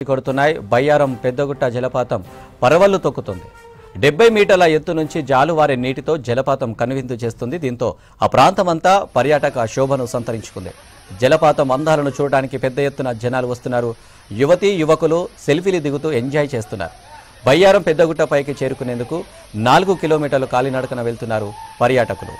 కొడుతున్నాయి. బయ్యారం పెద్దగుట్ట జలపాతం పరవళ్లు తొక్కుతుంది. 70 మీటర్ల ఎత్తు నుంచి జాలువారే నీటితో జలపాతం కనువిందు చేస్తుంది. దీంతో ఆ ప్రాంతమంతా పర్యాటక శోభను సంతరించుకుంది. జలపాతం అందాలను చూడడానికి పెద్ద ఎత్తున జనాలు వస్తున్నారు. యువతీ యువకులు సెల్ఫీలు దిగుతూ ఎంజాయ్ చేస్తున్నారు. బయ్యారం పెద్దగుట్ట పైకి చేరుకునేందుకు 4 కిలోమీటర్లు కాలినడకన వెళ్తున్నారు పర్యాటకులు.